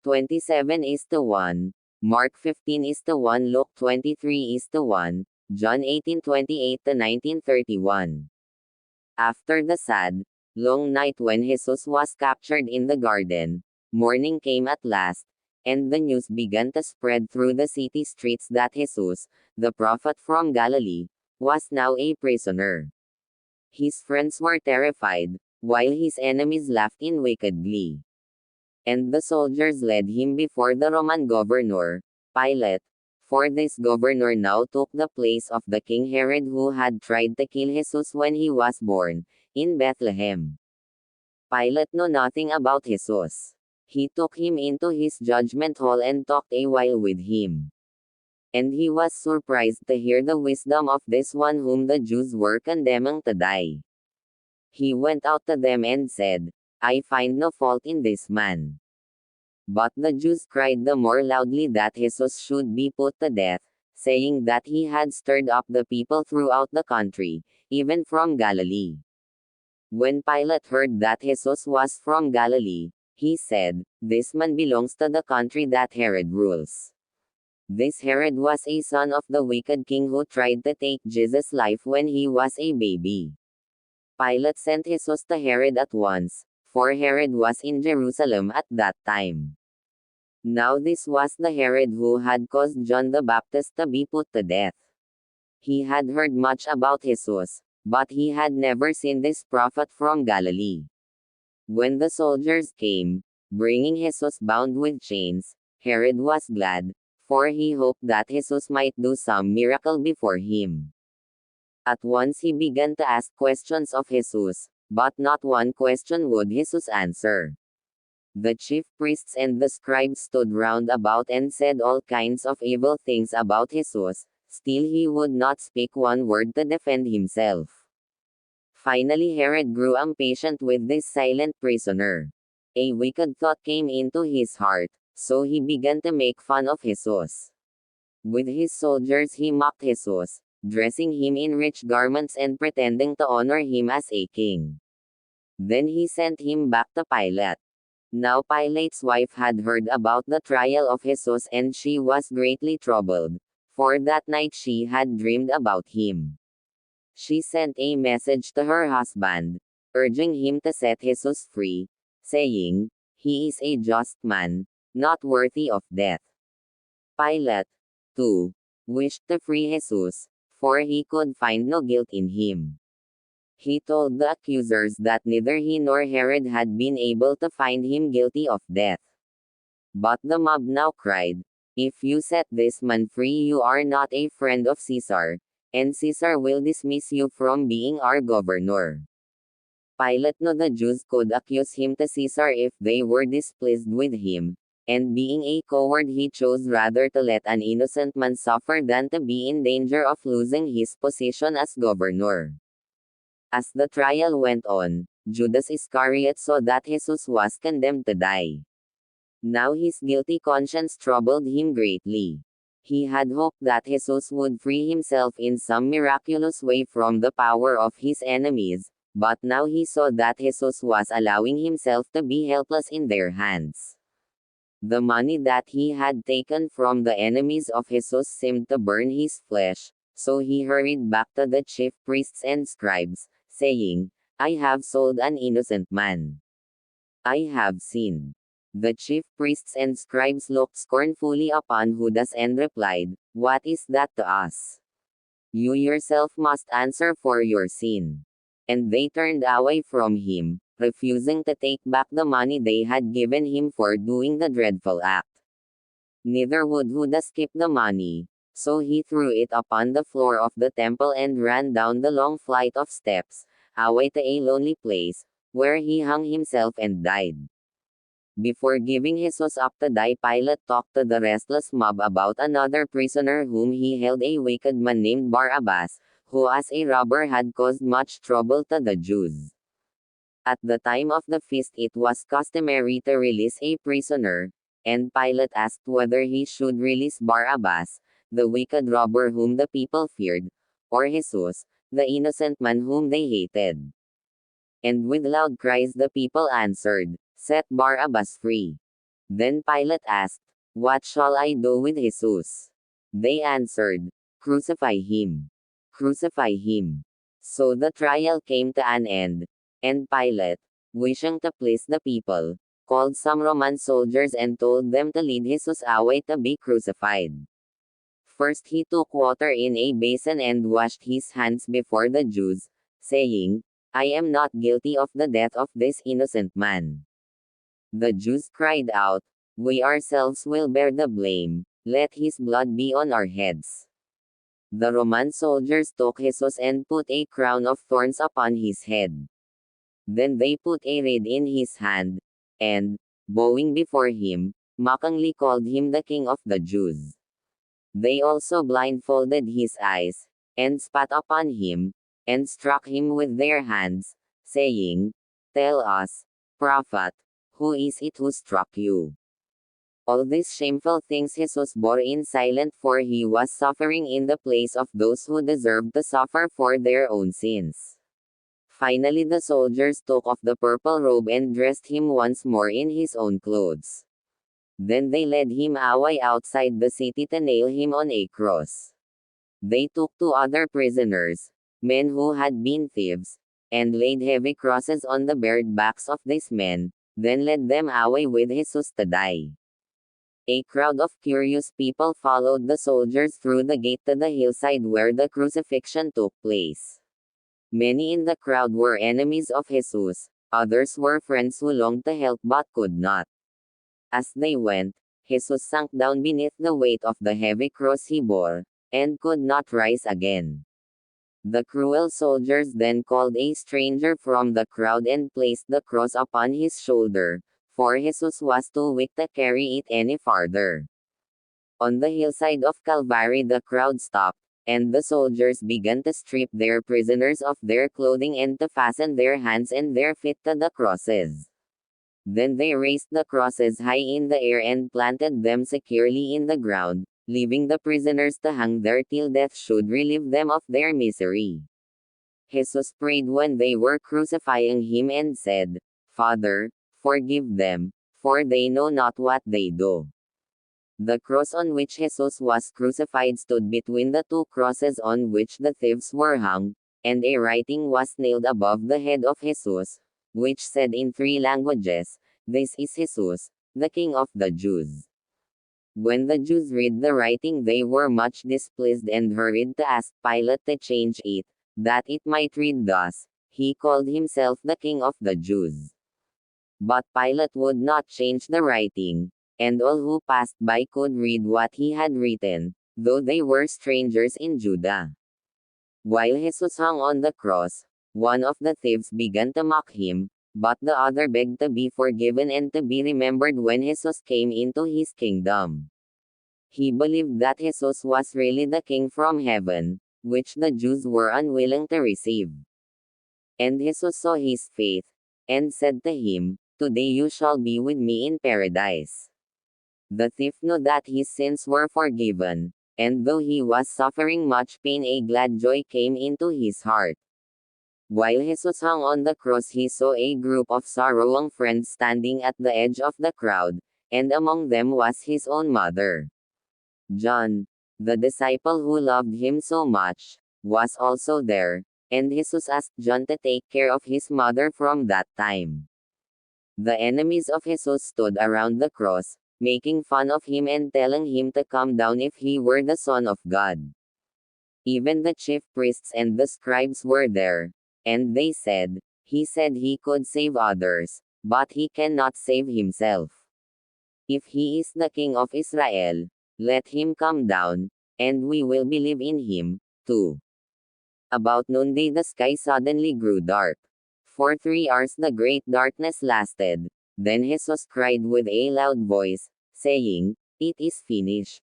27:1, Mark 15:1, Luke 23:1, John 18:28-19:31. After the sad, long night when Jesus was captured in the garden, morning came at last, and the news began to spread through the city streets that Jesus, the prophet from Galilee, was now a prisoner. His friends were terrified, while his enemies laughed in wicked glee. And the soldiers led him before the Roman governor, Pilate, for this governor now took the place of the King Herod who had tried to kill Jesus when he was born, in Bethlehem. Pilate knew nothing about Jesus. He took him into his judgment hall and talked a while with him. And he was surprised to hear the wisdom of this one whom the Jews were condemning to die. He went out to them and said, "I find no fault in this man." But the Jews cried the more loudly that Jesus should be put to death, saying that he had stirred up the people throughout the country, even from Galilee. When Pilate heard that Jesus was from Galilee, he said, "This man belongs to the country that Herod rules." This Herod was a son of the wicked king who tried to take Jesus' life when he was a baby. Pilate sent Jesus to Herod at once, for Herod was in Jerusalem at that time. Now this was the Herod who had caused John the Baptist to be put to death. He had heard much about Jesus, but he had never seen this prophet from Galilee. When the soldiers came, bringing Jesus bound with chains, Herod was glad, for he hoped that Jesus might do some miracle before him. At once he began to ask questions of Jesus, but not one question would Jesus answer. The chief priests and the scribes stood round about and said all kinds of evil things about Jesus, still he would not speak one word to defend himself. Finally Herod grew impatient with this silent prisoner. A wicked thought came into his heart, so he began to make fun of Jesus. With his soldiers he mocked Jesus, dressing him in rich garments and pretending to honor him as a king. Then he sent him back to Pilate. Now Pilate's wife had heard about the trial of Jesus and she was greatly troubled, for that night she had dreamed about him. She sent a message to her husband, urging him to set Jesus free, saying, "He is a just man, not worthy of death." Pilate, too, wished to free Jesus, for he could find no guilt in him. He told the accusers that neither he nor Herod had been able to find him guilty of death. But the mob now cried, "If you set this man free you are not a friend of Caesar, and Caesar will dismiss you from being our governor." Pilate knew the Jews could accuse him to Caesar if they were displeased with him, and being a coward he chose rather to let an innocent man suffer than to be in danger of losing his position as governor. As the trial went on, Judas Iscariot saw that Jesus was condemned to die. Now his guilty conscience troubled him greatly. He had hoped that Jesus would free himself in some miraculous way from the power of his enemies, but now he saw that Jesus was allowing himself to be helpless in their hands. The money that he had taken from the enemies of Jesus seemed to burn his flesh, so he hurried back to the chief priests and scribes, saying, "I have sold an innocent man. I have sinned." The chief priests and scribes looked scornfully upon Judas and replied, "What is that to us? You yourself must answer for your sin." And they turned away from him, refusing to take back the money they had given him for doing the dreadful act. Neither would Judas keep the money, so he threw it upon the floor of the temple and ran down the long flight of steps, away to a lonely place, where he hung himself and died. Before giving Jesus up to die, Pilate talked to the restless mob about another prisoner whom he held, a wicked man named Barabbas, who as a robber had caused much trouble to the Jews. At the time of the feast it was customary to release a prisoner, and Pilate asked whether he should release Barabbas, the wicked robber whom the people feared, or Jesus, the innocent man whom they hated. And with loud cries the people answered, "Set Barabbas free." Then Pilate asked, "What shall I do with Jesus?" They answered, "Crucify him! Crucify him!" So the trial came to an end, and Pilate, wishing to please the people, called some Roman soldiers and told them to lead Jesus away to be crucified. First he took water in a basin and washed his hands before the Jews, saying, "I am not guilty of the death of this innocent man." The Jews cried out, "We ourselves will bear the blame, let his blood be on our heads." The Roman soldiers took Jesus and put a crown of thorns upon his head. Then they put a reed in his hand, and, bowing before him, mockingly called him the King of the Jews. They also blindfolded his eyes, and spat upon him, and struck him with their hands, saying, "Tell us, prophet, who is it who struck you?" All these shameful things Jesus bore in silence, for he was suffering in the place of those who deserved to suffer for their own sins. Finally the soldiers took off the purple robe and dressed him once more in his own clothes. Then they led him away outside the city to nail him on a cross. They took 2 other prisoners, men who had been thieves, and laid heavy crosses on the bared backs of these men, then led them away with Jesus to die. A crowd of curious people followed the soldiers through the gate to the hillside where the crucifixion took place. Many in the crowd were enemies of Jesus, others were friends who longed to help but could not. As they went, Jesus sank down beneath the weight of the heavy cross he bore, and could not rise again. The cruel soldiers then called a stranger from the crowd and placed the cross upon his shoulder, for Jesus was too weak to carry it any farther. On the hillside of Calvary the crowd stopped, and the soldiers began to strip their prisoners of their clothing and to fasten their hands and their feet to the crosses. Then they raised the crosses high in the air and planted them securely in the ground, leaving the prisoners to hang there till death should relieve them of their misery. Jesus prayed when they were crucifying him and said, "Father, forgive them, for they know not what they do." The cross on which Jesus was crucified stood between the 2 crosses on which the thieves were hung, and a writing was nailed above the head of Jesus, which said in 3 languages, "This is Jesus, the King of the Jews." When the Jews read the writing they were much displeased and hurried to ask Pilate to change it, that it might read thus, "He called himself the King of the Jews." But Pilate would not change the writing, and all who passed by could read what he had written, though they were strangers in Judah. While Jesus hung on the cross, one of the thieves began to mock him, but the other begged to be forgiven and to be remembered when Jesus came into his kingdom. He believed that Jesus was really the King from heaven, which the Jews were unwilling to receive. And Jesus saw his faith, and said to him, "Today you shall be with me in paradise." The thief knew that his sins were forgiven, and though he was suffering much pain, a glad joy came into his heart. While Jesus hung on the cross, he saw a group of sorrowing friends standing at the edge of the crowd, and among them was his own mother. John, the disciple who loved him so much, was also there, and Jesus asked John to take care of his mother from that time. The enemies of Jesus stood around the cross, making fun of him and telling him to come down if he were the Son of God. Even the chief priests and the scribes were there, and they said, "He said he could save others, but he cannot save himself. If he is the King of Israel, let him come down, and we will believe in him, too." About noonday the sky suddenly grew dark. For 3 hours the great darkness lasted. Then Jesus cried with a loud voice, saying, "It is finished."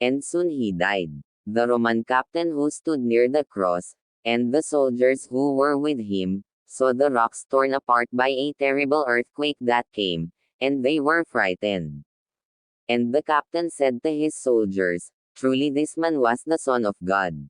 And soon he died. The Roman captain who stood near the cross, and the soldiers who were with him, saw the rocks torn apart by a terrible earthquake that came, and they were frightened. And the captain said to his soldiers, "Truly this man was the Son of God."